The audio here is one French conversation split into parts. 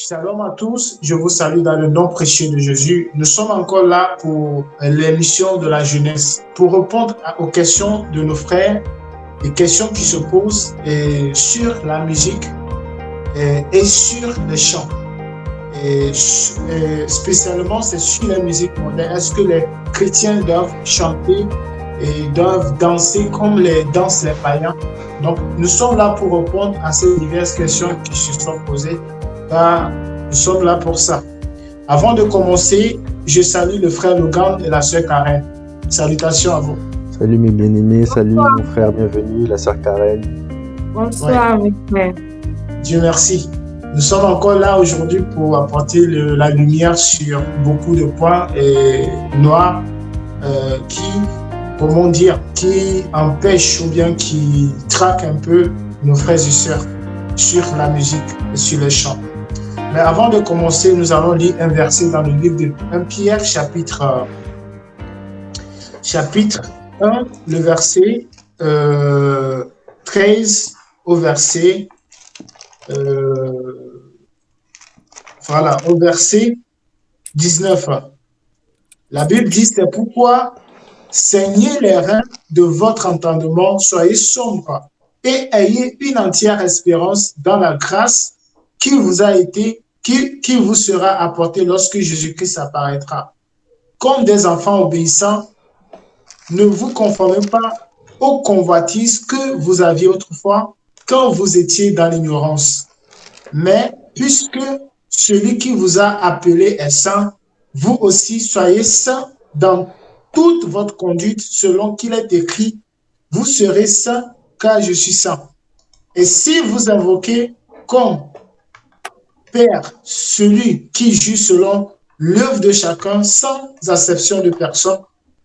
Shalom à tous, je vous salue dans le nom précieux de Jésus. Nous sommes encore là pour l'émission de la jeunesse, pour répondre aux questions de nos frères, les questions qui se posent sur la musique et sur les chants. Spécialement, c'est sur la musique moderne. Est-ce que les chrétiens doivent chanter et doivent danser comme les dansent les païens? Donc, nous sommes là pour répondre à ces diverses questions qui se sont posées. Nous sommes là pour ça. Avant de commencer, je salue le frère Logan et la sœur Karen. Salutations à vous. Salut mes bien-aimés, salut mon frère, bienvenue, la sœur Karen. Bonsoir mes frères. Dieu merci. Nous sommes encore là aujourd'hui pour apporter la lumière sur beaucoup de points noirs qui empêchent ou bien qui traquent un peu nos frères et sœurs sur la musique et sur les chants. Mais avant de commencer, nous allons lire un verset dans le livre de 1 Pierre, chapitre 1, le verset 13 au verset au verset 19. La Bible dit, c'est pourquoi saignez les reins de votre entendement, soyez sombres et ayez une entière espérance dans la grâce qui vous sera apportée lorsque Jésus-Christ apparaîtra. Comme des enfants obéissants, ne vous conformez pas aux convoitises que vous aviez autrefois quand vous étiez dans l'ignorance. Mais puisque celui qui vous a appelé est saint, vous aussi soyez saints dans toute votre conduite, selon qu'il est écrit, vous serez saints car je suis saint. Et si vous invoquez comme Père celui qui juge selon l'œuvre de chacun sans acception de personne,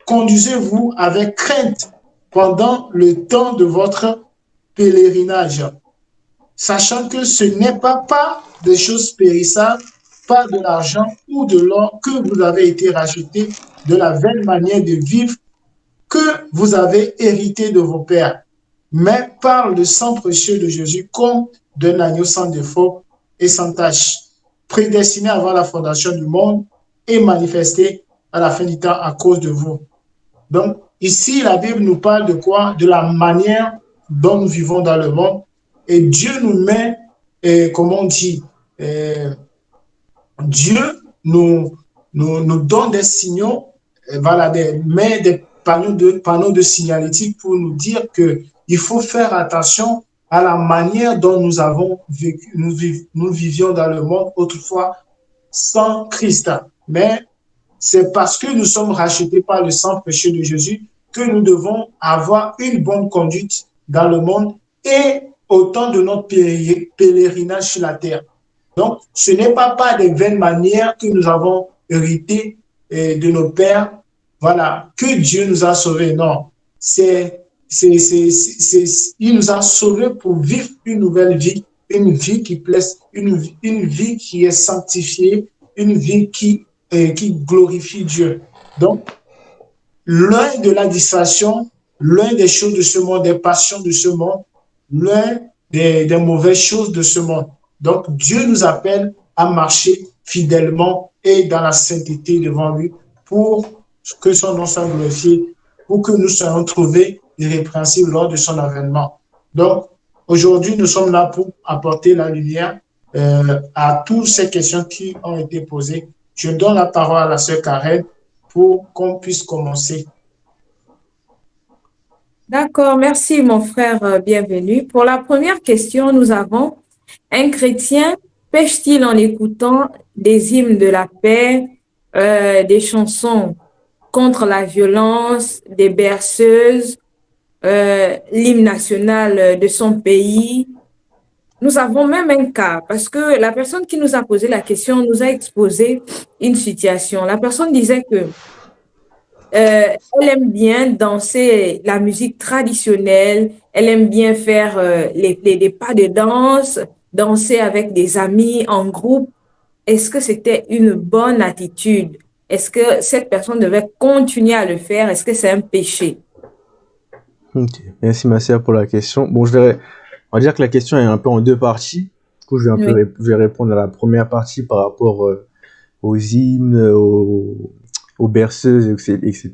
conduisez-vous avec crainte pendant le temps de votre pèlerinage, sachant que ce n'est pas des choses périssables, pas de l'argent ou de l'or que vous avez été rachetés de la vaine manière de vivre que vous avez hérité de vos pères, mais par le sang précieux de Jésus comme d'un agneau sans défaut et sans tache, prédestiné avant la fondation du monde et manifesté à la fin du temps à cause de vous. Donc, ici, la Bible nous parle de quoi? De la manière dont nous vivons dans le monde. Et Dieu nous met, Dieu nous donne des signaux, des panneaux de signalétique pour nous dire qu'il faut faire attention à la manière dont nous avons vécu, nous vivions dans le monde autrefois sans Christ. Mais c'est parce que nous sommes rachetés par le sang précieux de Jésus que nous devons avoir une bonne conduite dans le monde et au temps de notre pèlerinage sur la terre. Donc, ce n'est pas des vaines manières que nous avons héritées de nos pères, que Dieu nous a sauvés. Non, il nous a sauvés pour vivre une nouvelle vie, une vie qui plaise, une vie qui est sanctifiée, une vie qui glorifie Dieu. Donc, loin de la distraction, loin des choses de ce monde, des passions de ce monde, loin des mauvaises choses de ce monde. Donc, Dieu nous appelle à marcher fidèlement et dans la sainteté devant lui pour que son nom soit glorifié, pour que nous soyons trouvés irrépréhensibles lors de son avènement. Donc, aujourd'hui, nous sommes là pour apporter la lumière à toutes ces questions qui ont été posées. Je donne la parole à la sœur Karen pour qu'on puisse commencer. D'accord, merci mon frère, bienvenue. Pour la première question, nous avons: un chrétien pêche-t-il en écoutant des hymnes de la paix, des chansons contre la violence, des berceuses, l'hymne national de son pays? Nous avons même un cas, parce que la personne qui nous a posé la question nous a exposé une situation. La personne disait que elle aime bien danser la musique traditionnelle, elle aime bien faire les pas de danse, danser avec des amis en groupe. Est-ce que c'était une bonne attitude? Est-ce que cette personne devait continuer à le faire? Est-ce que c'est un péché? Ok, merci ma sœur pour la question. Bon, on va dire que la question est un peu en deux parties. Du coup, Oui. je vais répondre à la première partie par rapport aux hymnes, aux berceuses, etc.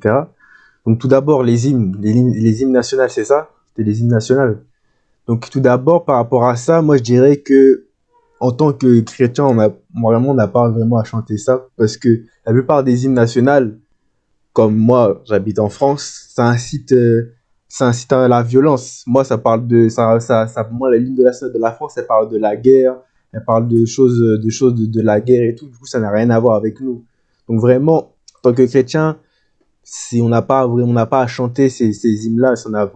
Donc, tout d'abord, les hymnes nationales, c'est ça? C'était les hymnes nationales. Donc, tout d'abord, par rapport à ça, moi, je dirais que en tant que chrétien, on n'a pas vraiment à chanter ça parce que la plupart des hymnes nationales, comme moi, j'habite en France, ça incite à la violence. Moi, ça parle moi, l'hymne de la France, elle parle de la guerre, elle parle de la guerre et tout. Du coup, ça n'a rien à voir avec nous. Donc, vraiment, en tant que chrétien, si on n'a pas à chanter ces hymnes-là, ça n'a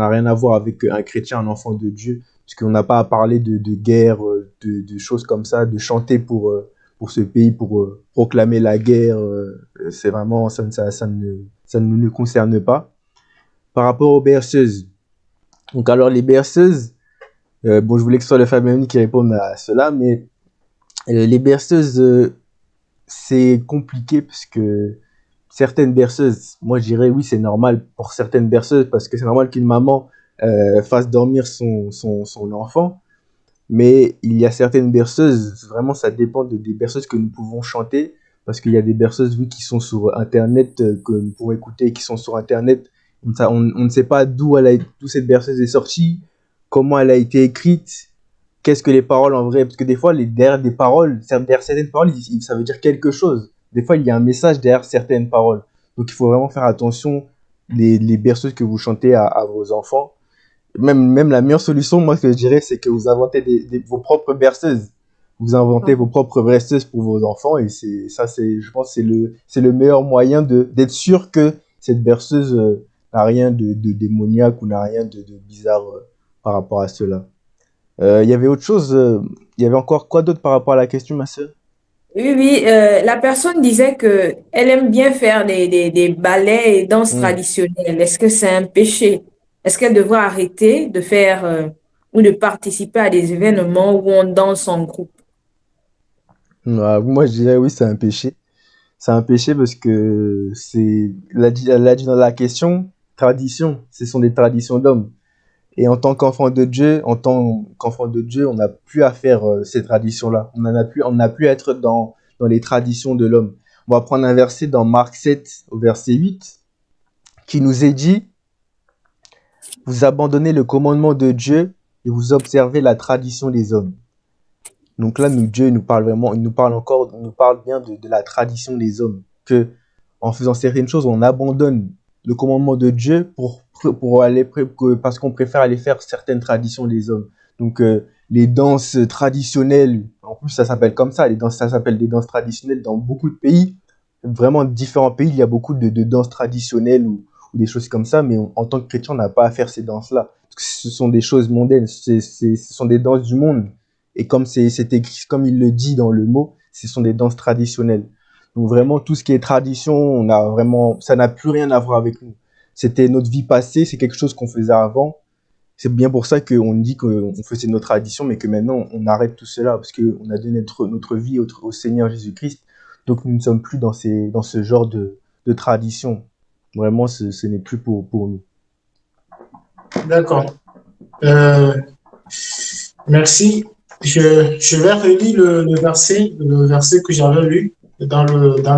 rien à voir avec un chrétien, un enfant de Dieu, puisqu'on n'a pas à parler de guerre, de choses comme ça, de chanter pour ce pays, pour proclamer la guerre. C'est vraiment, ça ne nous concerne pas. Par rapport aux berceuses. Donc, alors, les berceuses, bon, je voulais que ce soit le Fabien qui réponde à cela, mais les berceuses, c'est compliqué parce que certaines berceuses, moi je dirais oui, c'est normal pour certaines berceuses parce que c'est normal qu'une maman fasse dormir son enfant, mais il y a certaines berceuses, vraiment ça dépend des berceuses que nous pouvons chanter parce qu'il y a des berceuses oui, qui sont sur internet, que nous pouvons écouter, qui sont sur internet. On ne sait pas d'où cette berceuse est sortie, comment elle a été écrite, qu'est-ce que les paroles en vrai, parce que des fois derrière des paroles, derrière certaines paroles, ça veut dire quelque chose. Des fois il y a un message derrière certaines paroles, donc il faut vraiment faire attention les berceuses que vous chantez à vos enfants. Même la meilleure solution, moi, ce que je dirais, c'est que vous inventez vos propres berceuses. Vous inventez vos propres berceuses pour vos enfants, et je pense, que c'est le meilleur moyen d'être sûr que cette berceuse n'a rien de démoniaque ou n'a rien de bizarre par rapport à cela. Il y avait autre chose, il y avait encore quoi d'autre par rapport à la question, ma sœur? Oui, oui, la personne disait que elle aime bien faire des ballets et danses traditionnelles. Est-ce que c'est un péché? Est-ce qu'elle devrait arrêter de faire ou de participer à des événements où on danse en groupe? Moi, je dirais oui, c'est un péché. C'est un péché parce que elle l'a dit dans la question, tradition, ce sont des traditions d'hommes. Et en tant qu'enfant de Dieu, on n'a plus à faire ces traditions-là. On n'a plus à être dans les traditions de l'homme. On va prendre un verset dans Marc 7, au verset 8, qui nous est dit, vous abandonnez le commandement de Dieu et vous observez la tradition des hommes. Donc là, Dieu nous parle vraiment, il nous parle bien de la tradition des hommes. Que en faisant certaines choses, on abandonne le commandement de Dieu parce qu'on préfère aller faire certaines traditions des hommes. Donc les danses traditionnelles, en plus ça s'appelle comme ça, ça s'appelle des danses traditionnelles dans beaucoup de pays. Vraiment différents pays, il y a beaucoup de danses traditionnelles ou des choses comme ça, mais en tant que chrétien, on n'a pas à faire ces danses-là. Parce que ce sont des choses mondaines, ce sont des danses du monde. Et comme c'est écrit, comme il le dit dans le mot, ce sont des danses traditionnelles. Donc vraiment, tout ce qui est tradition, ça n'a plus rien à voir avec nous. C'était notre vie passée, c'est quelque chose qu'on faisait avant. C'est bien pour ça qu'on dit qu'on faisait nos traditions, mais que maintenant, on arrête tout cela, parce qu'on a donné notre vie au Seigneur Jésus-Christ. Donc nous ne sommes plus dans ce genre de tradition. Vraiment, ce n'est plus pour nous. D'accord. Merci. Je vais relire le verset que j'avais lu dans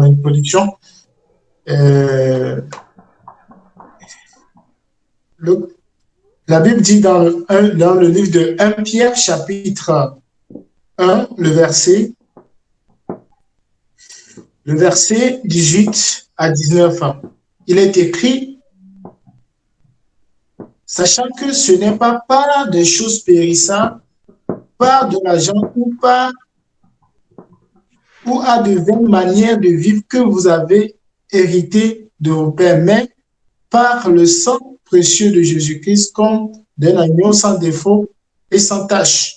l'introduction. La Bible dit dans le livre de 1 Pierre, chapitre 1, le verset 18 à 19. Il est écrit, sachant que ce n'est pas par des choses périssables, par de l'argent ou à de vaines manières de vivre que vous avez hérité de vos pères, mais par le sang précieux de Jésus-Christ comme d'un agneau sans défaut et sans tache.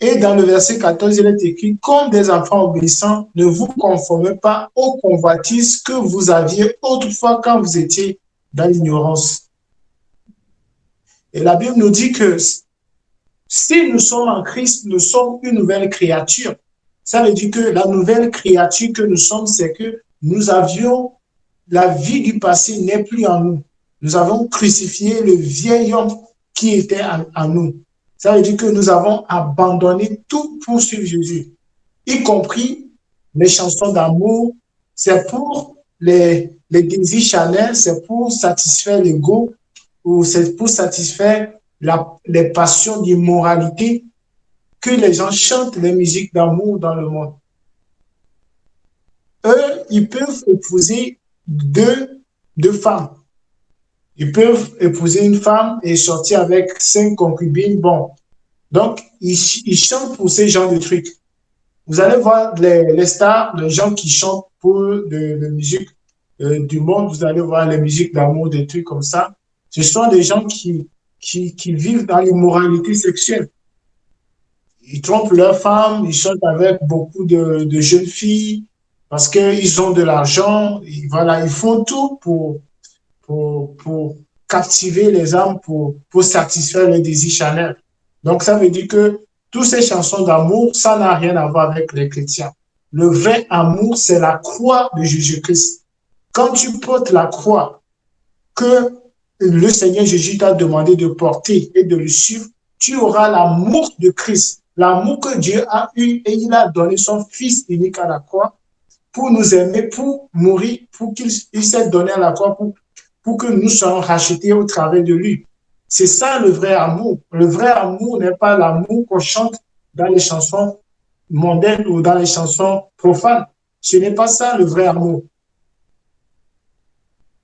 Et dans le verset 14, il est écrit, comme des enfants obéissants, ne vous conformez pas aux convoitises que vous aviez autrefois quand vous étiez dans l'ignorance. Et la Bible nous dit que si nous sommes en Christ, nous sommes une nouvelle créature. Ça veut dire que la nouvelle créature que nous sommes, c'est que nous avions la vie du passé n'est plus en nous. Nous avons crucifié le vieil homme qui était en nous. Ça veut dire que nous avons abandonné tout pour suivre Jésus, y compris les chansons d'amour. C'est pour les désirs charnels, c'est pour satisfaire l'ego ou c'est pour satisfaire les passions d'immoralité que les gens chantent les musiques d'amour dans le monde. Eux, ils peuvent épouser deux femmes. Ils peuvent épouser une femme et sortir avec 5 concubines. Bon, donc, ils chantent pour ces genres de trucs. Vous allez voir les stars, les gens qui chantent pour de musique du monde, vous allez voir les musiques d'amour, des trucs comme ça. Ce sont des gens qui vivent dans l'immoralité sexuelle. Ils trompent leurs femmes, ils chantent avec beaucoup de jeunes filles parce qu'ils ont de l'argent. Voilà, ils font tout pour captiver les âmes, pour satisfaire les désirs charnels. Donc, ça veut dire que toutes ces chansons d'amour, ça n'a rien à voir avec les chrétiens. Le vrai amour, c'est la croix de Jésus-Christ. Quand tu portes la croix que le Seigneur Jésus t'a demandé de porter et de le suivre, tu auras l'amour de Christ, l'amour que Dieu a eu et il a donné son Fils unique à la croix pour nous aimer, pour mourir, pour qu'il s'est donné à la croix pour que nous soyons rachetés au travers de lui. C'est ça le vrai amour. Le vrai amour n'est pas l'amour qu'on chante dans les chansons mondaines ou dans les chansons profanes. Ce n'est pas ça le vrai amour.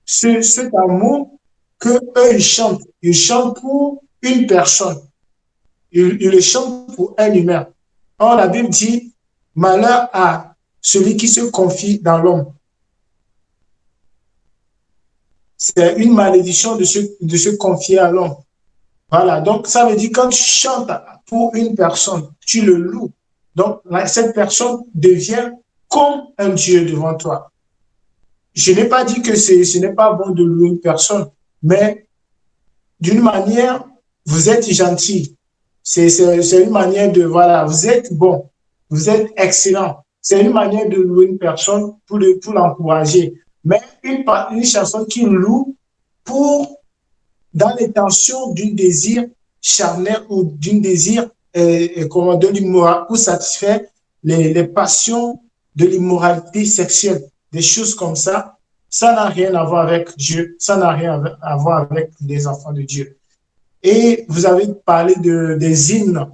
Cet amour que eux ils chantent pour une personne. Ils le chantent pour un humain. Or, la Bible dit, malheur à celui qui se confie dans l'homme. C'est une malédiction de se confier à l'homme. Voilà, donc ça veut dire quand tu chantes pour une personne, tu le loues. Donc, cette personne devient comme un Dieu devant toi. Je n'ai pas dit que ce n'est pas bon de louer une personne, mais d'une manière, vous êtes gentil. C'est une manière de, voilà, vous êtes bon, vous êtes excellent. C'est une manière de louer une personne pour l'encourager. Mais une chanson qui loue dans l'intention d'un désir charnel ou d'un désir de l'immoralité, pour satisfaire les passions de l'immoralité sexuelle, des choses comme ça n'a rien à voir avec Dieu, ça n'a rien à voir avec les enfants de Dieu. Et vous avez parlé des hymnes,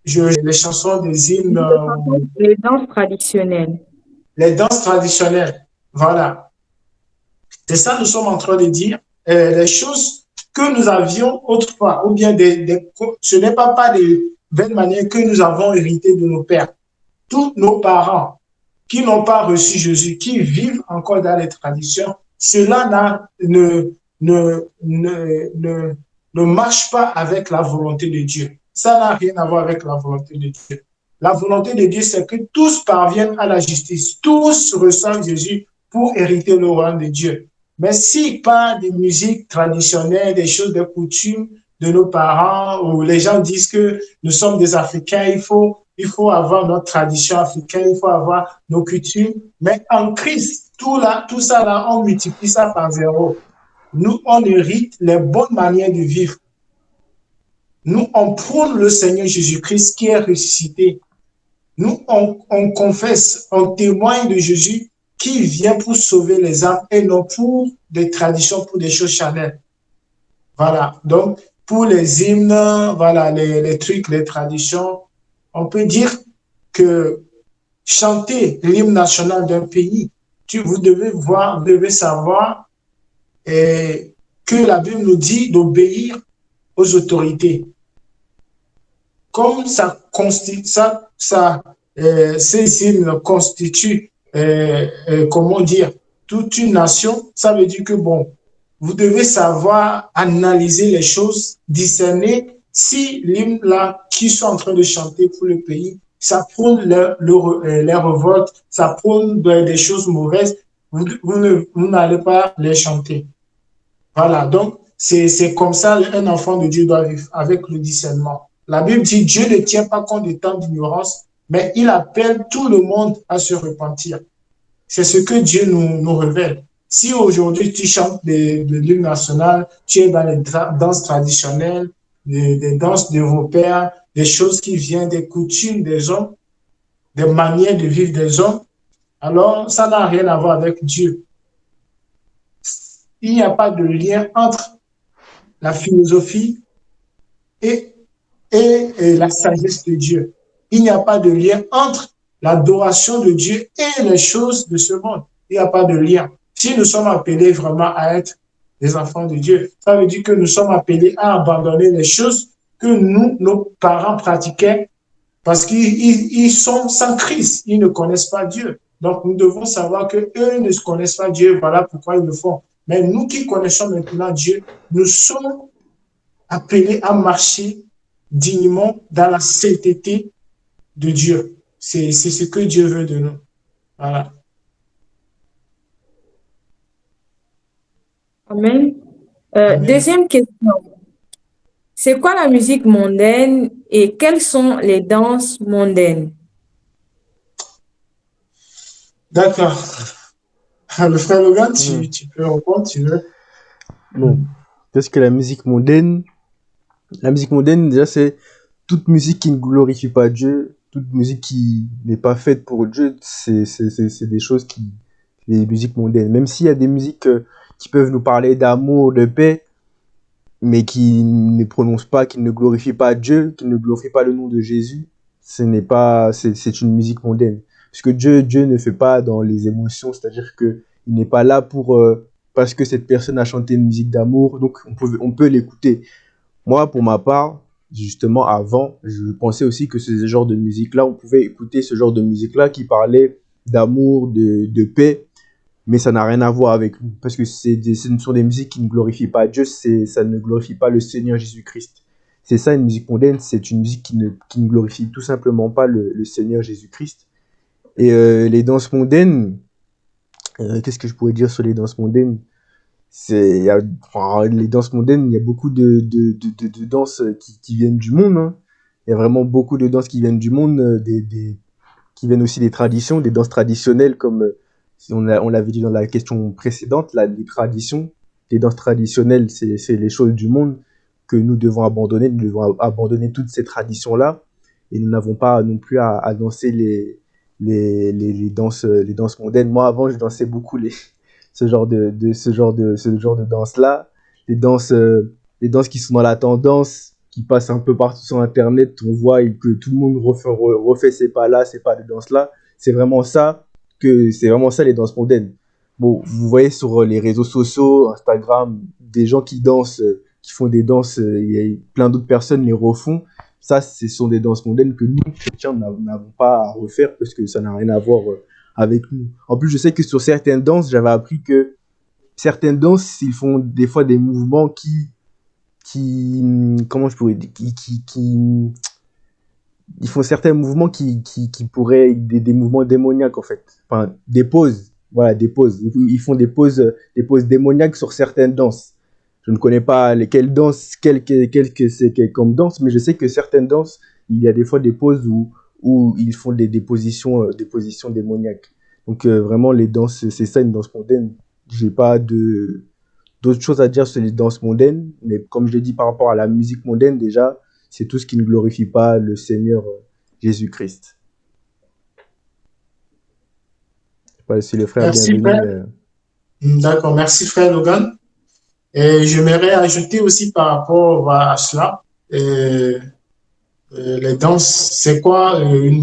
les chansons des hymnes. Les danses traditionnelles. Les danses traditionnelles, voilà. C'est ça que nous sommes en train de dire. Les choses que nous avions autrefois, ou bien ce n'est pas des belles manières que nous avons héritées de nos pères. Tous nos parents qui n'ont pas reçu Jésus, qui vivent encore dans les traditions, cela ne marche pas avec la volonté de Dieu. Ça n'a rien à voir avec la volonté de Dieu. La volonté de Dieu, c'est que tous parviennent à la justice. Tous reçoivent Jésus pour hériter le royaume de Dieu. Mais si par des musiques traditionnelles, des choses de coutume de nos parents, où les gens disent que nous sommes des Africains, il faut avoir notre tradition africaine, il faut avoir nos coutumes. Mais en Christ, tout ça là, on multiplie ça par 0. Nous, on hérite les bonnes manières de vivre. Nous, on prône le Seigneur Jésus-Christ qui est ressuscité. Nous, on confesse, on témoigne de Jésus qui vient pour sauver les âmes et non pour des traditions, pour des choses charnelles. Voilà. Donc, pour les hymnes, voilà, les trucs, les traditions, on peut dire que chanter l'hymne national d'un pays, vous devez savoir que la Bible nous dit d'obéir aux autorités. Comme ces hymnes constituent, comment dire, toute une nation, ça veut dire que, bon, vous devez savoir analyser les choses, discerner si l'hymne là, qu'ils sont en train de chanter pour le pays, ça prône les révoltes, ça prône des choses mauvaises, vous n'allez pas les chanter. Voilà, donc c'est comme ça un enfant de Dieu doit vivre, avec le discernement. La Bible dit Dieu ne tient pas compte des temps d'ignorance, mais il appelle tout le monde à se repentir. C'est ce que Dieu nous révèle. Si aujourd'hui tu chantes l'hymne national, tu es dans les danses traditionnelles, des danses d'Européens, des choses qui viennent des coutumes des hommes, des manières de vivre des hommes, alors ça n'a rien à voir avec Dieu. Il n'y a pas de lien entre la philosophie et, et la sagesse de Dieu. Il n'y a pas de lien entre l'adoration de Dieu et les choses de ce monde. Il n'y a pas de lien. Si nous sommes appelés vraiment à être des enfants de Dieu, ça veut dire que nous sommes appelés à abandonner les choses que nous, nos parents pratiquaient parce qu'ils sont sans Christ. Ils ne connaissent pas Dieu. Donc, nous devons savoir qu'eux ne connaissent pas Dieu. Voilà pourquoi ils le font. Mais nous qui connaissons maintenant Dieu, nous sommes appelés à marcher dignement dans la sainteté de Dieu. C'est ce que Dieu veut de nous. Voilà. Amen. Amen. Deuxième question. C'est quoi la musique mondaine et quelles sont les danses mondaines? D'accord. Le frère Logan, tu peux répondre, tu veux? Bon, qu'est-ce que la musique mondaine? La musique mondaine, déjà, c'est toute musique qui ne glorifie pas Dieu, toute musique qui n'est pas faite pour Dieu, c'est des choses qui, les musiques mondaines. Même s'il y a des musiques qui peuvent nous parler d'amour, de paix, mais qui ne prononcent pas, qui ne glorifient pas Dieu, qui ne glorifient pas le nom de Jésus, ce n'est pas, c'est une musique mondaine. Parce que Dieu ne fait pas dans les émotions, c'est-à-dire que il n'est pas là pour, parce que cette personne a chanté une musique d'amour, donc on peut l'écouter. Moi, pour ma part, justement, avant, je pensais aussi que ce genre de musique-là, on pouvait écouter ce genre de musique-là qui parlait d'amour, de paix, mais ça n'a rien à voir avec nous, parce que ce sont des musiques qui ne glorifient pas Dieu, ça ne glorifie pas le Seigneur Jésus-Christ. C'est ça, une musique mondaine, c'est une musique qui ne glorifie tout simplement pas le Seigneur Jésus-Christ. Et les danses mondaines, qu'est-ce que je pourrais dire sur les danses mondaines? Les danses mondaines, il y a beaucoup de danses qui viennent du monde, hein. Il y a vraiment beaucoup de danses qui viennent du monde, qui viennent aussi des traditions, des danses traditionnelles, comme on l'avait dit dans la question précédente, les traditions, les danses traditionnelles, c'est les choses du monde que nous devons abandonner. Nous devons abandonner toutes ces traditions-là, et nous n'avons pas non plus à danser les danses mondaines. Moi, avant, je dansais beaucoup ce genre de danse-là, les danses qui sont dans la tendance, qui passent un peu partout sur Internet, on voit et que tout le monde refait ces pas-là, ces pas de danse-là. C'est vraiment ça les danses mondaines. Bon, vous voyez sur les réseaux sociaux, Instagram, des gens qui dansent, qui font des danses, il y a plein d'autres personnes les refont. Ça, ce sont des danses mondaines que nous, chrétiens, n'avons pas à refaire parce que ça n'a rien à voir avec nous. En plus, je sais que sur certaines danses, j'avais appris que certaines danses, ils font des fois des mouvements comment je pourrais dire, ils font certains mouvements qui pourraient être des mouvements démoniaques, en fait. Enfin, des poses. Voilà, des poses. Ils font des poses démoniaques sur certaines danses. Je ne connais pas lesquelles danses, quelle c'est comme danse, mais je sais que certaines danses, il y a des fois des poses où ils font des positions démoniaques. Donc, vraiment, les danses, c'est ça, une danse mondaine. J'ai pas d'autres choses à dire sur les danses mondaines, mais comme je l'ai dit par rapport à la musique mondaine, déjà, c'est tout ce qui ne glorifie pas le Seigneur Jésus-Christ. Je sais pas si le frère Merci, frère. D'accord, merci, frère Logan. Et j'aimerais ajouter aussi par rapport à cela, les danses, c'est quoi une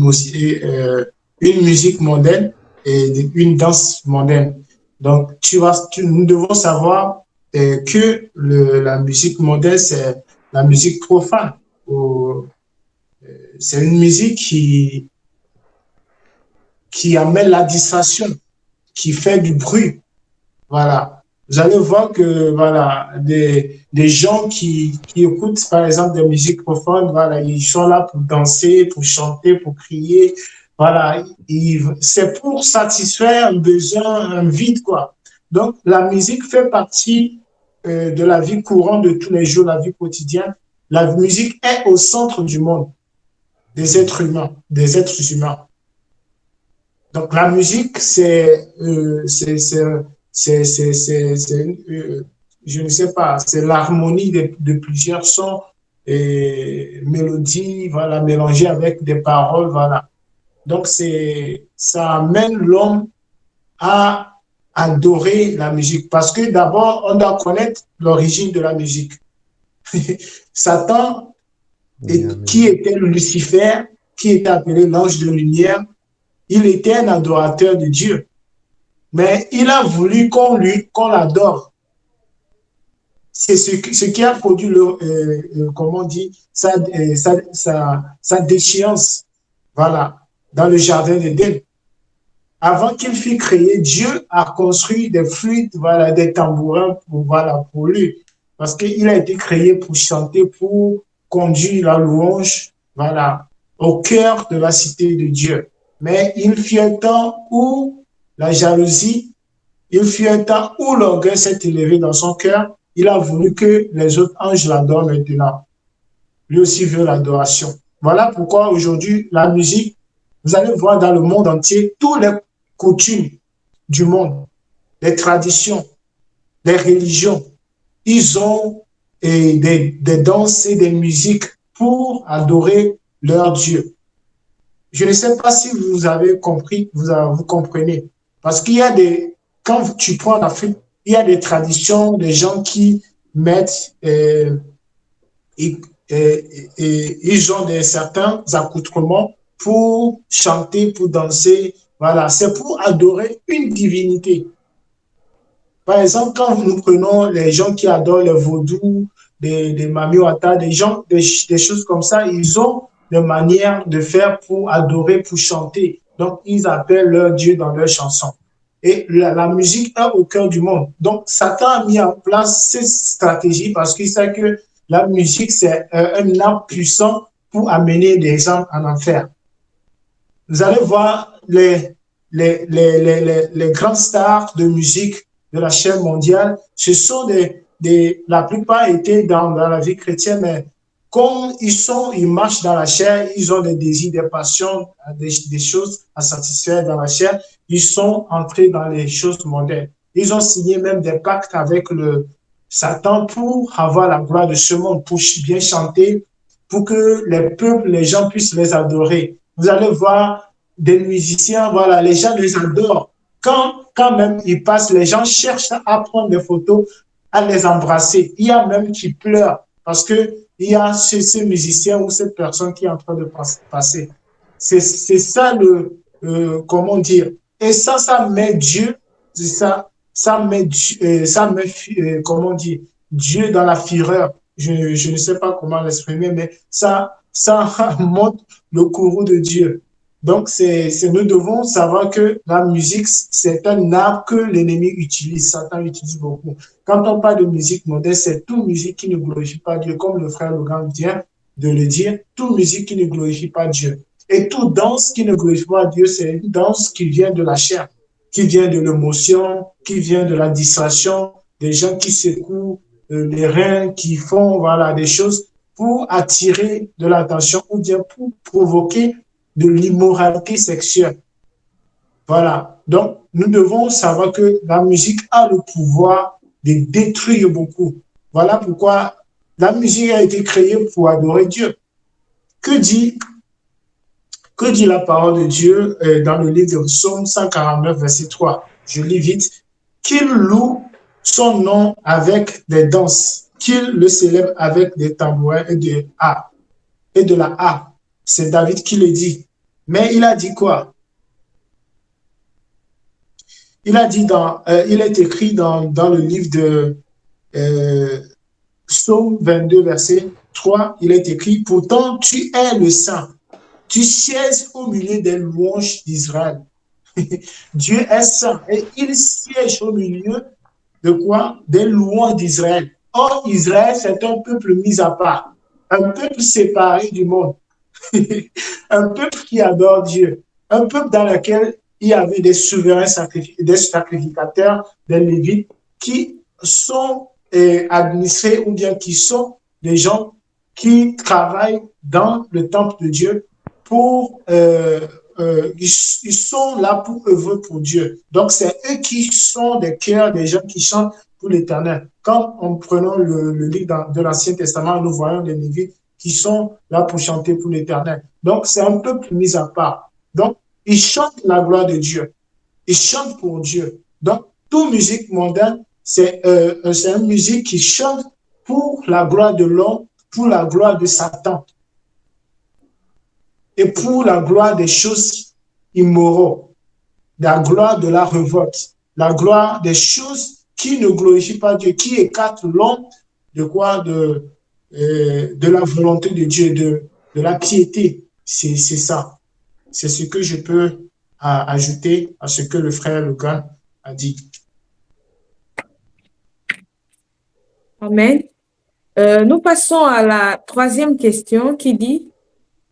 musique mondaine et une danse mondaine? Donc, nous devons savoir que la musique mondaine, c'est la musique profane. C'est une musique qui amène la distraction, qui fait du bruit. Voilà. Vous allez voir que voilà, des gens qui écoutent par exemple des musiques profondes, voilà, ils sont là pour danser, pour chanter, pour crier. Voilà, c'est pour satisfaire un besoin, un vide, quoi. Donc, la musique fait partie de la vie courante de tous les jours, la vie quotidienne. La musique est au centre du monde, des êtres humains, des êtres humains. Donc, la musique, je ne sais pas, c'est l'harmonie de plusieurs sons et mélodies, voilà, mélangées avec des paroles, voilà. Donc, ça amène l'homme à adorer la musique. Parce que d'abord, on doit connaître l'origine de la musique. Satan, qui était Lucifer, qui était appelé l'ange de lumière, il était un adorateur de Dieu. Mais il a voulu qu'on l'adore. C'est ce qui a produit, comment on dit, sa déchéance, voilà, dans le jardin d'Éden. Avant qu'il fût créé, Dieu a construit des flûtes, voilà, des tambourins pour lui. Parce qu'il a été créé pour chanter, pour conduire la louange, voilà, au cœur de la cité de Dieu. Mais il fut un temps où la jalousie, il fut un temps où l'orgueil s'est élevé dans son cœur. Il a voulu que les autres anges l'adorent maintenant. Lui aussi veut l'adoration. Voilà pourquoi aujourd'hui, la musique, vous allez voir dans le monde entier, tous les coutumes du monde, les traditions, les religions, ils ont des danses et des musiques pour adorer leur Dieu. Je ne sais pas si vous avez compris, vous comprenez. Parce qu'il y a quand tu prends l'Afrique, il y a des traditions, des gens qui mettent, ils ont certains accoutrements pour chanter, pour danser. Voilà, c'est pour adorer une divinité. Par exemple, quand nous prenons les gens qui adorent le vaudou, des mamiwata, des choses comme ça, ils ont des manières de faire pour adorer, pour chanter. Donc, ils appellent leur Dieu dans leurs chansons. Et la musique est au cœur du monde. Donc, Satan a mis en place cette stratégie parce qu'il sait que la musique, c'est un arme puissant pour amener des âmes en enfer. Vous allez voir les grandes stars de musique de la chaîne mondiale, ce sont la plupart étaient dans la vie chrétienne, mais comme ils marchent dans la chair, ils ont des désirs, des passions, des choses à satisfaire dans la chair, ils sont entrés dans les choses mondaines. Ils ont signé même des pactes avec le Satan pour avoir la gloire de ce monde, pour bien chanter, pour que les peuples, les gens puissent les adorer. Vous allez voir des musiciens, voilà, les gens les adorent. Quand même ils passent, les gens cherchent à prendre des photos, à les embrasser. Il y a même qui pleurent parce que il y a ce musicien ou cette personne qui est en train de passer. C'est ça comment dire. Et ça met Dieu, ça met comment dire, Dieu dans la fureur. Je ne sais pas comment l'exprimer, mais ça montre le courroux de Dieu. Donc, nous devons savoir que la musique, c'est un art que l'ennemi utilise, Satan utilise beaucoup. Quand on parle de musique moderne, c'est toute musique qui ne glorifie pas Dieu, comme le frère Logan vient de le dire, toute musique qui ne glorifie pas Dieu. Et toute danse qui ne glorifie pas Dieu, c'est une danse qui vient de la chair, qui vient de l'émotion, qui vient de la distraction, des gens qui secouent les reins, qui font voilà, des choses pour attirer de l'attention ou bien pour provoquer de l'immoralité sexuelle. Voilà. Donc, nous devons savoir que la musique a le pouvoir de détruire beaucoup. Voilà pourquoi la musique a été créée pour adorer Dieu. Que dit la parole de Dieu dans le livre de Psaume 149, verset 3? Je lis vite. Qu'il loue son nom avec des danses, qu'il le célèbre avec des tambourins et de la harpe. C'est David qui le dit. Mais il a dit quoi? Il a dit il est écrit dans le livre de Psaume 22, verset 3, il est écrit, pourtant tu es le saint, tu sièges au milieu des louanges d'Israël. Dieu est saint et il siège au milieu de quoi? Des louanges d'Israël. Or, Israël, c'est un peuple mis à part, un peuple séparé du monde. Un peuple qui adore Dieu, un peuple dans lequel il y avait des souverains des sacrificateurs, des lévites qui sont administrés ou bien qui sont des gens qui travaillent dans le temple de Dieu pour ils sont là pour œuvrer pour Dieu. Donc, c'est eux qui sont des cœurs des gens qui chantent pour l'Éternel. Quand en prenant le livre de l'Ancien Testament, nous voyons des Lévites qui sont là pour chanter pour l'Éternel. Donc, c'est un peuple mis à part. Donc, ils chantent la gloire de Dieu. Ils chantent pour Dieu. Donc, toute musique mondaine, c'est une musique qui chante pour la gloire de l'homme, pour la gloire de Satan et pour la gloire des choses immorales, la gloire de la révolte, la gloire des choses qui ne glorifient pas Dieu, qui écartent l'homme de quoi de la volonté de Dieu, de la piété. C'est ça. C'est ce que je peux ajouter à ce que le frère Logan a dit. Amen. Nous passons à la troisième question qui dit,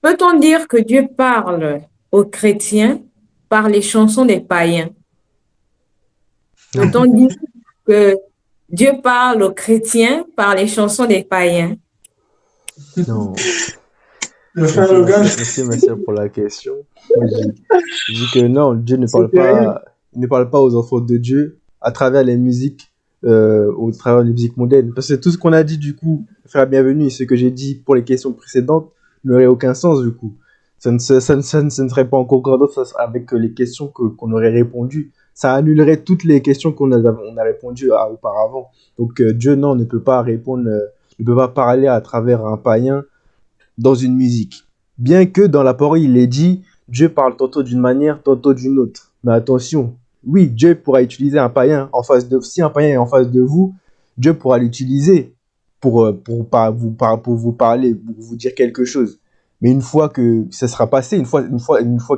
peut-on dire que Dieu parle aux chrétiens par les chansons des païens? Peut-on dire que Dieu parle aux chrétiens par les chansons des païens? Non. Le frère Logan. Merci pour la question. Moi, je dis que non, Dieu ne parle pas aux enfants de Dieu à travers les musiques, au travers des musiques mondaines. Parce que tout ce qu'on a dit, du coup, frère bienvenue, ce que j'ai dit pour les questions précédentes, n'aurait aucun sens, du coup. Ça ne serait pas en concordance avec les questions qu'on aurait répondues. Ça annulerait toutes les questions on a répondues auparavant. Donc, Dieu, non, ne peut pas répondre, ne peut pas parler à travers un païen dans une musique. Bien que dans la parole, il est dit, Dieu parle tantôt d'une manière, tantôt d'une autre. Mais attention, oui, Dieu pourra utiliser un païen si un païen est en face de vous, Dieu pourra l'utiliser pour vous parler, pour vous dire quelque chose. Mais une fois que ça sera passé, une fois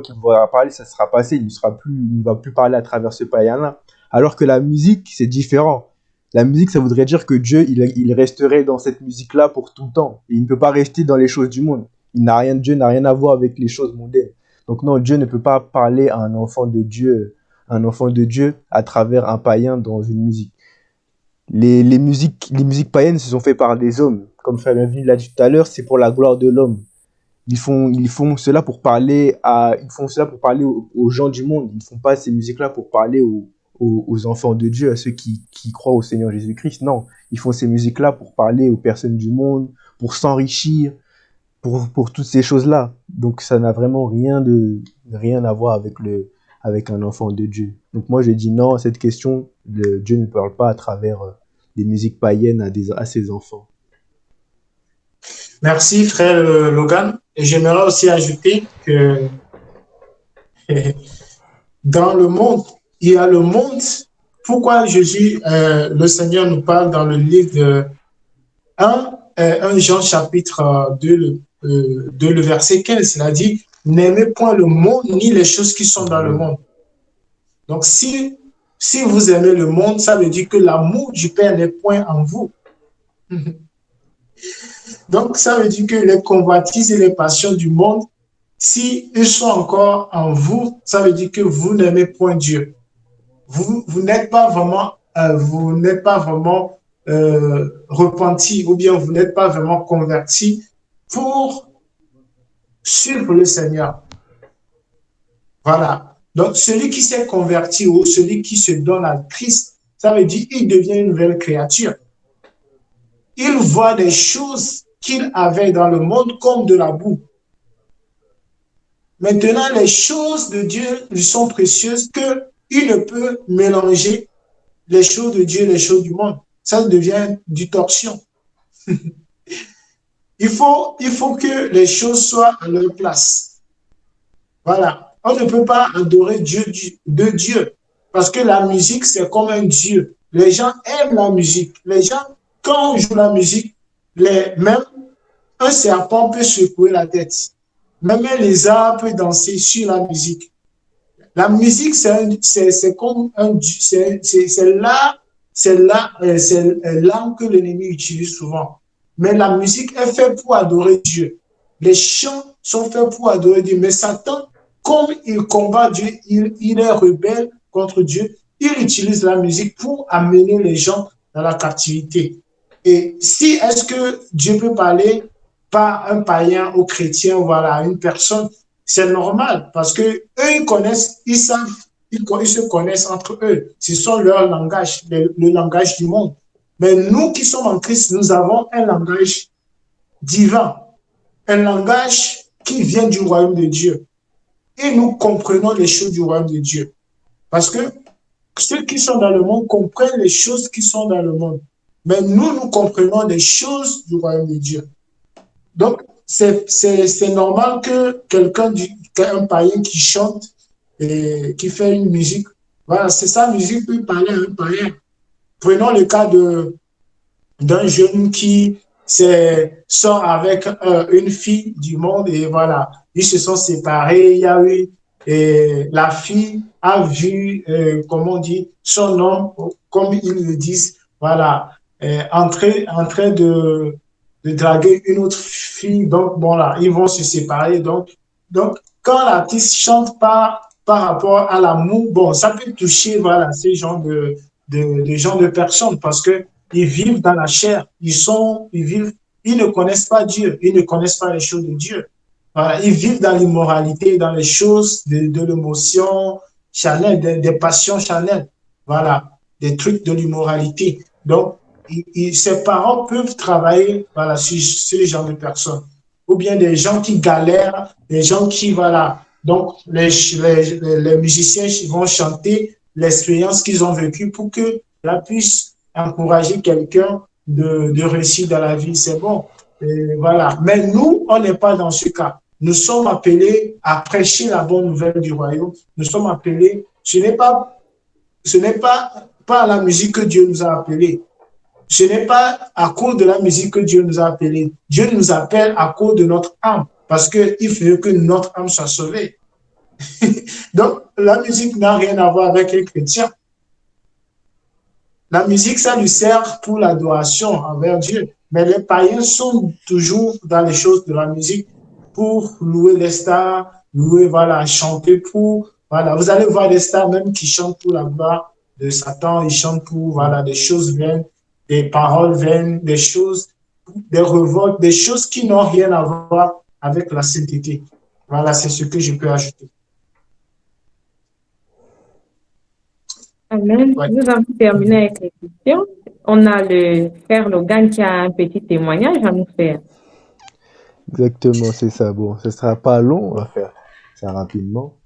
qu'il va parler, ça sera passé, il ne va plus parler à travers ce païen-là. Alors que la musique, c'est différent. La musique, ça voudrait dire que Dieu, il resterait dans cette musique-là pour tout le temps. Et il ne peut pas rester dans les choses du monde. Dieu n'a rien à voir avec les choses mondaines. Donc non, Dieu ne peut pas parler à un enfant de Dieu à travers un païen dans une musique. Les musiques païennes se sont faites par des hommes. Comme Frère Bienvenu l'a dit tout à l'heure, c'est pour la gloire de l'homme. Ils font cela pour parler aux gens du monde. Ils ne font pas ces musiques-là pour parler aux enfants de Dieu, à ceux qui croient au Seigneur Jésus-Christ. Non, ils font ces musiques-là pour parler aux personnes du monde, pour s'enrichir, pour toutes ces choses-là. Donc ça n'a vraiment rien à voir avec un enfant de Dieu. Donc moi je dis non à cette question, Dieu ne parle pas à travers des musiques païennes à ses enfants. Merci frère Logan. Et j'aimerais aussi ajouter que dans le monde, il y a le monde. Pourquoi Jésus, le Seigneur nous parle dans le livre de 1 Jean chapitre 2, le verset 15, il a dit, n'aimez point le monde ni les choses qui sont dans le monde. Donc si vous aimez le monde, ça veut dire que l'amour du Père n'est point en vous. Donc ça veut dire que les convoitises et les passions du monde, si ils sont encore en vous, ça veut dire que vous n'aimez point Dieu. Vous n'êtes pas vraiment, repenti, ou bien vous n'êtes pas vraiment converti pour suivre le Seigneur. Voilà. Donc celui qui s'est converti ou celui qui se donne à Christ, ça veut dire qu'il devient une nouvelle créature. Il voit des choses qu'il avait dans le monde comme de la boue. Maintenant, les choses de Dieu lui sont précieuses qu'il ne peut mélanger les choses de Dieu et les choses du monde. Ça devient du torsion. Il faut que les choses soient à leur place. Voilà. On ne peut pas adorer de Dieu parce que la musique, c'est comme un Dieu. Les gens aiment la musique. Les gens, quand on joue la musique, même un serpent peut secouer la tête. Même un lézard peut danser sur la musique. La musique, c'est comme c'est l'âme que l'ennemi utilise souvent. Mais la musique est faite pour adorer Dieu. Les chants sont faits pour adorer Dieu. Mais Satan, comme il combat Dieu, il est rebelle contre Dieu, il utilise la musique pour amener les gens dans la captivité. Et est-ce que Dieu peut parler par un païen aux chrétiens, voilà, une personne C'est normal parce que eux, ils connaissent, ils savent, ils se connaissent entre eux. Ce sont leur langage, le langage du monde. Mais nous qui sommes en Christ, nous avons un langage divin, un langage qui vient du royaume de Dieu. Et nous comprenons les choses du royaume de Dieu. Parce que ceux qui sont dans le monde comprennent les choses qui sont dans le monde. Mais nous comprenons les choses du royaume de Dieu. Donc, c'est normal que un païen qui chante et qui fait une musique, voilà, c'est sa musique peut parler à un païen. Prenons le cas d'un jeune qui sort avec une fille du monde et voilà, ils se sont séparés, il y a eu, et la fille a vu, comment on dit, son homme, comme ils le disent, voilà, en train de draguer une autre fille, donc bon là, ils vont se séparer, donc quand l'artiste chante par rapport à l'amour, bon, ça peut toucher, voilà, ces genres de personnes parce que ils vivent dans la chair, ils ne connaissent pas Dieu, ils ne connaissent pas les choses de Dieu. Voilà, ils vivent dans l'immoralité, dans les choses de l'émotion charnelle, des passions charnelles. Voilà, des trucs de l'immoralité. Donc, ses parents peuvent travailler voilà, sur ce genre de personnes. Ou bien des gens qui galèrent, des gens qui, voilà. Donc, les musiciens vont chanter l'expérience qu'ils ont vécue pour que la puisse encourager quelqu'un de réussir dans la vie. C'est bon. Et voilà. Mais nous, on n'est pas dans ce cas. Nous sommes appelés à prêcher la bonne nouvelle du royaume. Nous sommes appelés, ce n'est pas par la musique que Dieu nous a appelés. Ce n'est pas à cause de la musique que Dieu nous a appelés. Dieu nous appelle à cause de notre âme, parce qu'il veut que notre âme soit sauvée. Donc, la musique n'a rien à voir avec les chrétiens. La musique, ça lui sert pour l'adoration envers Dieu. Mais les païens sont toujours dans les choses de la musique pour louer les stars, louer, voilà, chanter pour, voilà. Vous allez voir des stars même qui chantent pour la gloire de Satan, ils chantent pour, voilà, des choses vaines, des paroles vaines, des choses, des révoltes, des choses qui n'ont rien à voir avec la sainteté. Voilà, c'est ce que je peux ajouter. Amen. Ouais. Nous avons terminé avec les questions. On a le frère Logan qui a un petit témoignage à nous faire. Exactement, c'est ça. Bon, ce sera pas long, on va faire ça rapidement.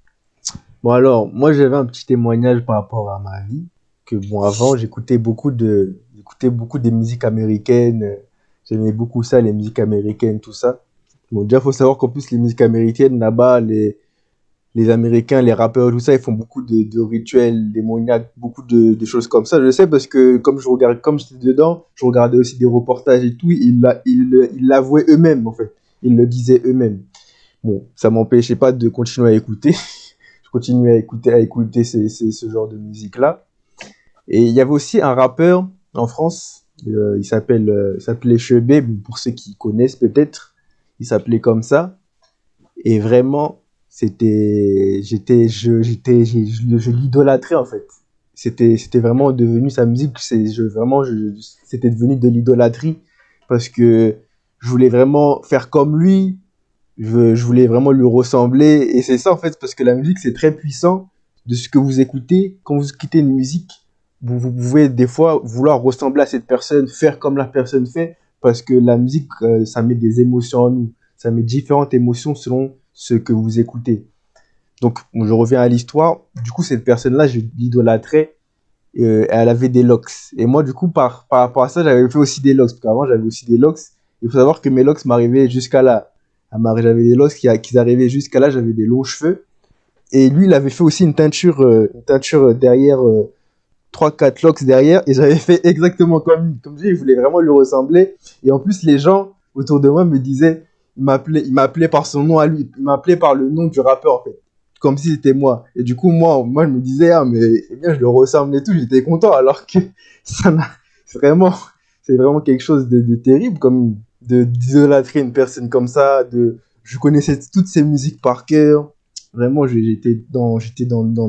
Bon, alors, moi, j'avais un petit témoignage par rapport à ma vie. Que bon, avant, j'écoutais beaucoup des musiques américaines. J'aimais beaucoup ça, les musiques américaines, tout ça. Bon, déjà, faut savoir qu'en plus, les musiques américaines, là-bas, les Américains, les rappeurs, tout ça, ils font beaucoup de rituels démoniaques, beaucoup de choses comme ça. Je sais parce que comme j'étais dedans, je regardais aussi des reportages et tout, ils l'avouaient eux-mêmes, en fait. Ils le disaient eux-mêmes. Bon, ça m'empêchait pas de continuer à écouter. Je continuais à écouter ce genre de musique-là. Et il y avait aussi un rappeur en France, il s'appelait Chebet, pour ceux qui connaissent peut-être, il s'appelait comme ça. Et vraiment, je l'idolâtrais en fait. C'était vraiment devenu sa musique, c'était devenu de l'idolâtrie parce que je voulais vraiment faire comme lui, je voulais vraiment lui ressembler et c'est ça en fait parce que la musique c'est très puissant de ce que vous écoutez. Quand vous écoutez une musique, vous pouvez des fois vouloir ressembler à cette personne, faire comme la personne fait parce que la musique ça met des émotions en nous, ça met différentes émotions selon ce que vous écoutez. Donc, je reviens à l'histoire. Du coup, cette personne-là, je l'idolâtrais. Elle avait des locks. Et moi, du coup, par rapport à ça, j'avais fait aussi des locks. Parce qu'avant, j'avais aussi des locks. Il faut savoir que mes locks m'arrivaient jusqu'à là. J'avais des locks qui arrivaient jusqu'à là. J'avais des longs cheveux. Et lui, il avait fait aussi une teinture derrière, 3-4 locks derrière. Et j'avais fait exactement comme lui. Comme je dis, je voulais vraiment lui ressembler. Et en plus, les gens autour de moi me disaient, il m'appelait par son nom à lui. Il m'appelait par le nom du rappeur, en fait. Comme si c'était moi. Et du coup, moi, je me disais, ah, mais eh bien, je le ressemble et tout. J'étais content. Alors que c'est vraiment quelque chose de terrible, comme d'idolâtrer une personne comme ça. Je connaissais toutes ses musiques par cœur. Vraiment, j'étais dans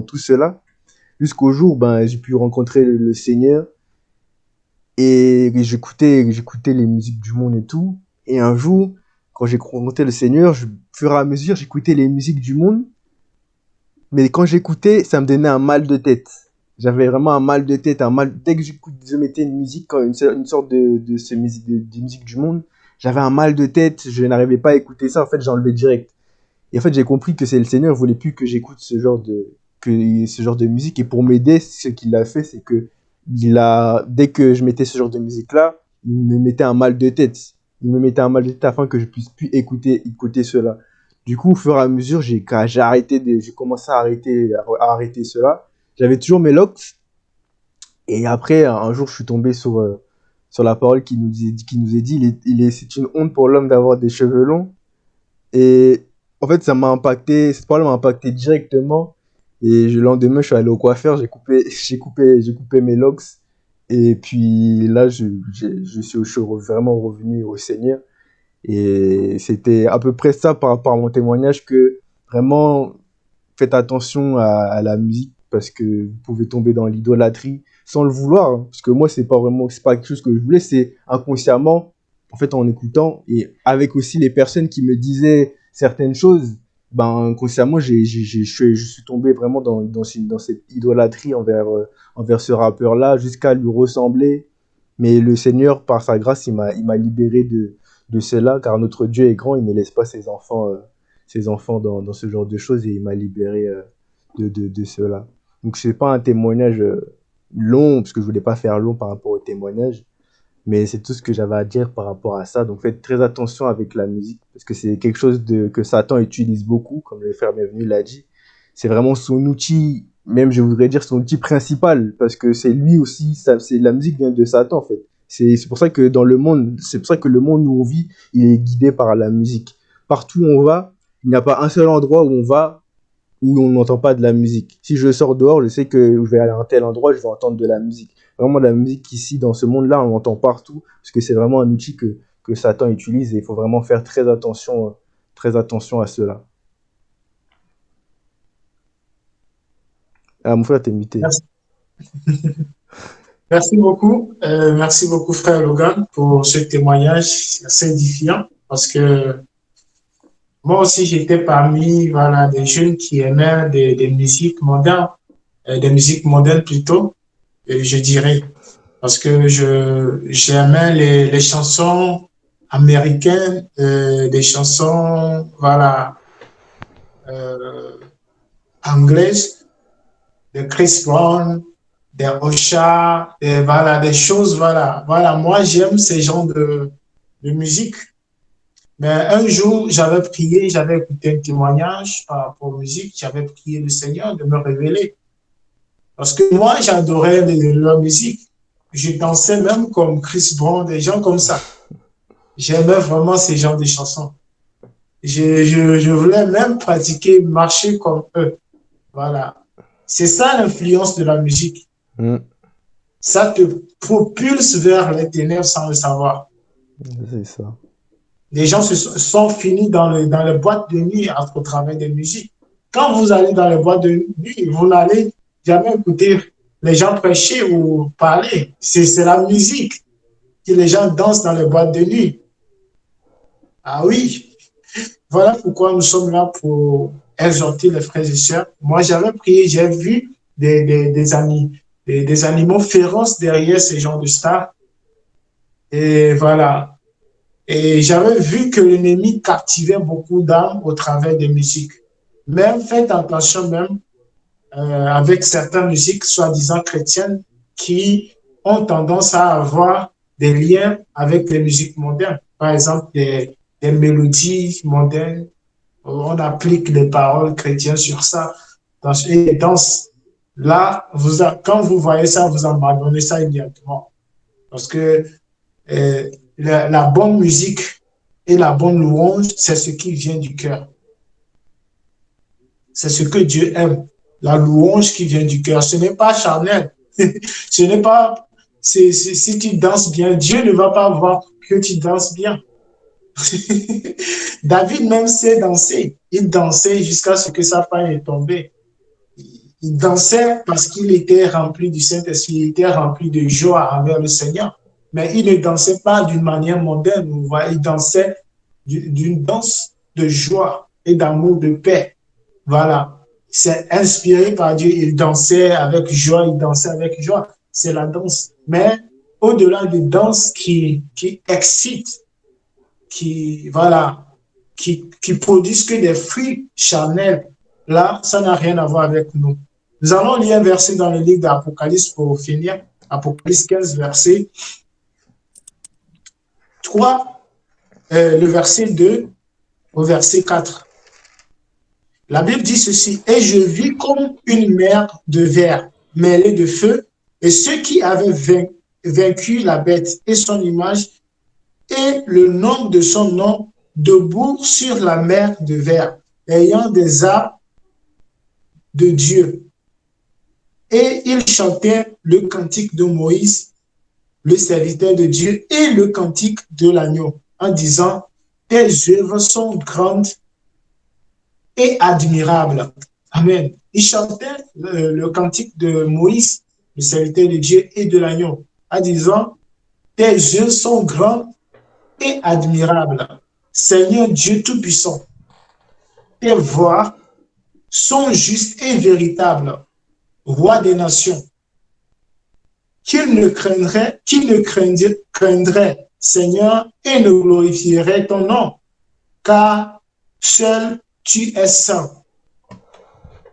tout cela. Jusqu'au jour, j'ai pu rencontrer le Seigneur. Et j'écoutais les musiques du monde et tout. Et un jour, quand j'ai rencontré le Seigneur, au fur et à mesure, j'écoutais les musiques du monde, mais quand j'écoutais, ça me donnait un mal de tête. J'avais vraiment un mal de tête, dès que je mettais une musique, une sorte de musique du monde, j'avais un mal de tête, je n'arrivais pas à écouter ça, en fait, j'enlevais direct. Et en fait, j'ai compris que c'est le Seigneur voulait plus que j'écoute ce genre de musique. Et pour m'aider, ce qu'il a fait, c'est que dès que je mettais ce genre de musique-là, il me mettait un mal de tête. Il me mettait un mal de tête afin que je puisse plus écouter cela. Du coup, au fur et à mesure, j'ai commencé à arrêter cela. J'avais toujours mes locks. Et après, un jour, je suis tombé sur la parole qui nous est dit, c'est une honte pour l'homme d'avoir des cheveux longs. Et en fait, cette parole m'a impacté directement. Et le lendemain, je suis allé au coiffeur, j'ai coupé mes locks. Et puis là, je suis vraiment revenu au Seigneur. Et c'était à peu près ça par rapport à mon témoignage, que vraiment, faites attention à la musique parce que vous pouvez tomber dans l'idolâtrie sans le vouloir, hein. Parce que moi, c'est pas quelque chose que je voulais, c'est inconsciemment, en fait, en écoutant et avec aussi les personnes qui me disaient certaines choses, ben, inconsciemment, je suis tombé vraiment dans cette idolâtrie envers ce rappeur-là jusqu'à lui ressembler. Mais le Seigneur, par sa grâce, il m'a libéré de cela, car notre Dieu est grand, il ne laisse pas ses enfants dans ce genre de choses, et il m'a libéré de cela. Donc c'est pas un témoignage long, parce que je voulais pas faire long par rapport au témoignage, mais c'est tout ce que j'avais à dire par rapport à ça. Donc faites très attention avec la musique, parce que c'est quelque chose que Satan utilise beaucoup, comme le frère Bienvenu l'a dit. C'est vraiment son outil, même je voudrais dire son outil principal, parce que c'est lui aussi, la musique vient de Satan en fait. C'est pour ça que le monde où on vit, il est guidé par la musique. Partout où on va, il n'y a pas un seul endroit où on va où on n'entend pas de la musique. Si je sors dehors, je sais que je vais aller à un tel endroit, je vais entendre de la musique. Vraiment, la musique ici, dans ce monde-là, on l'entend partout, parce que c'est vraiment un outil que Satan utilise, et il faut vraiment faire très attention à cela. Ah, mon frère, t'es muté. Merci. Merci beaucoup, frère Logan, pour ce témoignage assez édifiant, parce que moi aussi, j'étais parmi, voilà, des jeunes qui aimaient des musiques modernes, des musiques modernes plutôt, je dirais, parce que j'aimais les chansons américaines, des chansons, voilà, anglaises, de Chris Brown, des Osha, voilà, des choses, voilà. Voilà, moi, j'aime ces genres de musique. Mais un jour, j'avais prié, j'avais écouté un témoignage par rapport aux musiques, j'avais prié le Seigneur de me révéler. Parce que moi, j'adorais leur musique. Je dansais même comme Chris Brown, des gens comme ça. J'aimais vraiment ces genres de chansons. Je voulais même pratiquer, marcher comme eux. Voilà. C'est ça l'influence de la musique. Ça te propulse vers les ténèbres sans le savoir. C'est ça. Les gens sont finis dans les boîtes de nuit au travers des musiques. Quand vous allez dans les boîtes de nuit, vous n'allez jamais écouter les gens prêcher ou parler. C'est la musique que les gens dansent dans les boîtes de nuit. Ah oui, voilà pourquoi nous sommes là, pour exhorter les frères et sœurs. Moi, j'avais prié, j'ai vu des animaux féroces derrière ces gens de stars. Et voilà. Et j'avais vu que l'ennemi captivait beaucoup d'âmes au travers des musiques. Même, faites attention même avec certaines musiques soi-disant chrétiennes qui ont tendance à avoir des liens avec les musiques modernes. Par exemple, des mélodies modernes. On applique les paroles chrétiennes sur ça. Et là, quand vous voyez ça, vous abandonnez ça immédiatement. Parce que la bonne musique et la bonne louange, c'est ce qui vient du cœur. C'est ce que Dieu aime. La louange qui vient du cœur. Ce n'est pas charnel. Ce n'est pas... si tu danses bien, Dieu ne va pas voir que tu danses bien. David même sait danser. Il dansait jusqu'à ce que sa femme est tombée. Il dansait parce qu'il était rempli du Saint-Esprit, il était rempli de joie envers le Seigneur. Mais il ne dansait pas d'une manière moderne, vous voyez, il dansait d'une danse de joie et d'amour, de paix. Voilà. C'est inspiré par Dieu. Il dansait avec joie, il dansait avec joie. C'est la danse. Mais au-delà des danses qui excitent, voilà, qui produisent que des fruits charnels, là, ça n'a rien à voir avec nous. Nous allons lire un verset dans le livre d'Apocalypse pour finir. Apocalypse 15, verset 3, le verset 2 au verset 4. La Bible dit ceci: et je vis comme une mer de verre mêlée de feu, et ceux qui avaient vaincu la bête et son image et le nom de son nom, debout sur la mer de verre, ayant des arcs de Dieu. Et ils chantaient le cantique de Moïse, le serviteur de Dieu, et le cantique de l'agneau, en disant: tes œuvres sont grandes et admirable. Amen. Il chantait le cantique de Moïse, le serviteur de Dieu, et de l'agneau, en disant: tes yeux sont grands et admirables. Seigneur Dieu Tout-Puissant, tes voies sont justes et véritables, roi des nations. Qui craindrait, Seigneur, et ne glorifierait ton nom, car seul tu es saint.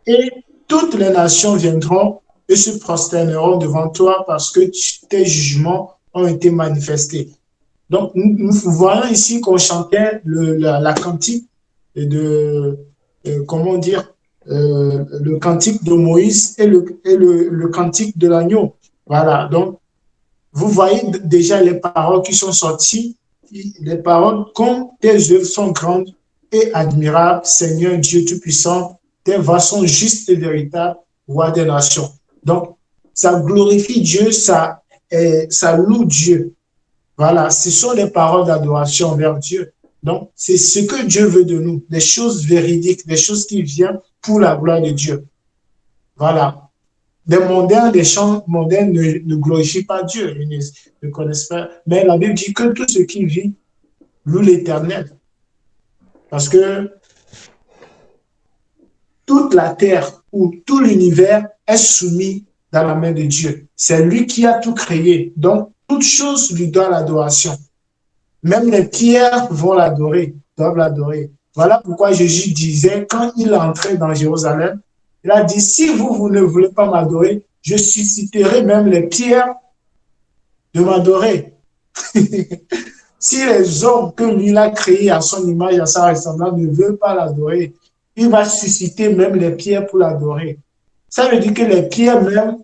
Et toutes les nations viendront et se prosterneront devant toi parce que tes jugements ont été manifestés. Donc, nous voyons ici qu'on chantait la cantique de, comment dire, le cantique de Moïse et le cantique de l'agneau. Voilà, donc, vous voyez déjà les paroles qui sont sorties, les paroles comme tes œuvres sont grandes et admirables, Seigneur Dieu Tout-Puissant, tes voies sont justes et véritables, roi des nations. Donc, ça glorifie Dieu, ça loue Dieu. Voilà, ce sont les paroles d'adoration envers Dieu. Donc, c'est ce que Dieu veut de nous, des choses véridiques, des choses qui viennent pour la gloire de Dieu. Voilà. Des chants mondains ne glorifient pas Dieu, ils ne connaissent pas. Mais la Bible dit que tout ce qui vit loue l'Éternel. Parce que toute la terre ou tout l'univers est soumis dans la main de Dieu. C'est lui qui a tout créé. Donc, toute chose lui doit l'adoration. Même les pierres vont l'adorer, doivent l'adorer. Voilà pourquoi Jésus disait, quand il entrait dans Jérusalem, il a dit: si vous ne voulez pas m'adorer, je susciterai même les pierres de m'adorer. Si les hommes que lui a créés à son image, à sa ressemblance, ne veulent pas l'adorer, il va susciter même les pierres pour l'adorer. Ça veut dire que les pierres même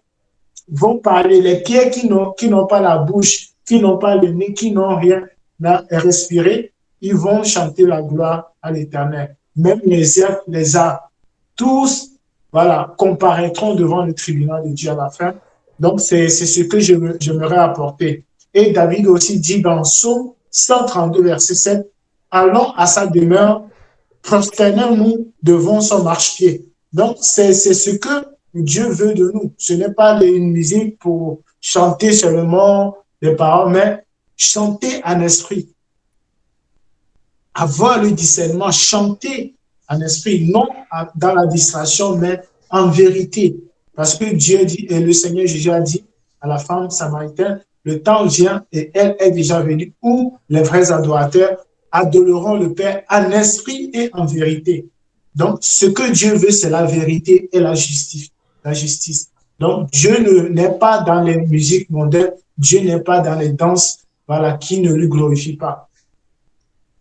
vont parler. Les pierres qui n'ont pas la bouche, qui n'ont pas le nez, qui n'ont rien à respirer, ils vont chanter la gloire à l'Éternel. Même les arbres, tous, voilà, comparaîtront devant le tribunal de Dieu à la fin. Donc, c'est ce que j'aimerais apporter. Et David aussi dit dans Psaume 132, verset 7, allons à sa demeure, prosternons-nous devant son marchepied. Donc, c'est ce que Dieu veut de nous. Ce n'est pas une musique pour chanter seulement des paroles, mais chanter en esprit. Avoir le discernement, chanter en esprit, non dans la distraction, mais en vérité. Parce que Dieu dit, et le Seigneur Jésus a dit à la femme samaritaine, le temps vient et elle est déjà venue où les vrais adorateurs adoreront le Père en esprit et en vérité. Donc, ce que Dieu veut, c'est la vérité et la justice. Donc, Dieu n'est pas dans les musiques mondaines, Dieu n'est pas dans les danses, voilà, qui ne lui glorifient pas.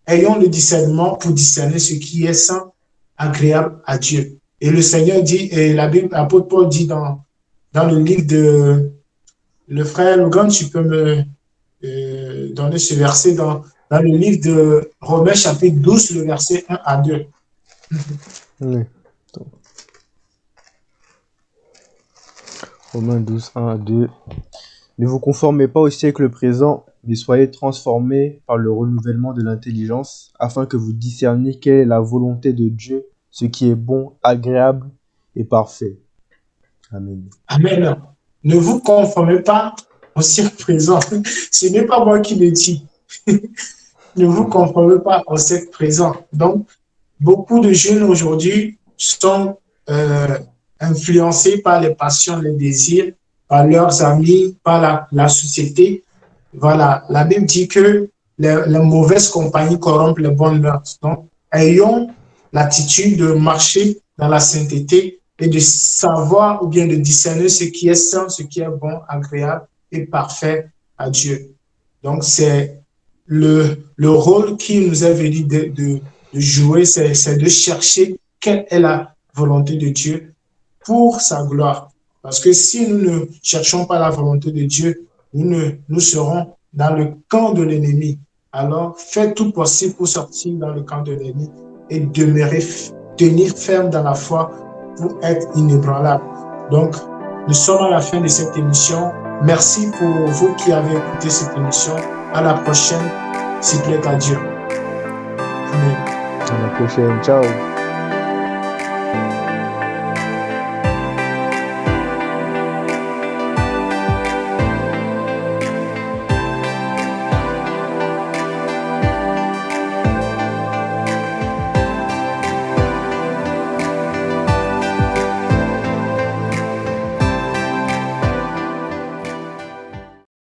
Ayons le discernement pour discerner ce qui est saint, agréable à Dieu. Et le Seigneur dit, et la Bible, l'apôtre Paul dit dans le livre de le frère Logan, tu peux me donner ce verset dans le livre de Romains chapitre 12, le verset 1 à 2. Oui. Romains 12, 1 à 2. Ne vous conformez pas au siècle présent, mais soyez transformés par le renouvellement de l'intelligence, afin que vous discerniez quelle est la volonté de Dieu, ce qui est bon, agréable et parfait. Amen. Amen. Ne vous conformez pas au siècle présent. Ce n'est pas moi qui le dis. ne vous conformez pas au siècle présent. Donc, beaucoup de jeunes aujourd'hui sont influencés par les passions, les désirs, par leurs amis, par la société. Voilà, la Bible dit que les mauvaises compagnies corrompent les bonnes mœurs. Donc, ayons l'attitude de marcher dans la sainteté et de savoir ou bien de discerner ce qui est sain, ce qui est bon, agréable et parfait à Dieu. Donc, c'est le rôle qui nous est venu de jouer, c'est de chercher quelle est la volonté de Dieu pour sa gloire. Parce que si nous ne cherchons pas la volonté de Dieu, nous serons dans le camp de l'ennemi. Alors, faites tout possible pour sortir dans le camp de l'ennemi et demeurer, tenir ferme dans la foi pour être inébranlable. Donc, nous sommes à la fin de cette émission. Merci pour vous qui avez écouté cette émission. À la prochaine, s'il plaît à Dieu. Amen. À la prochaine. Ciao.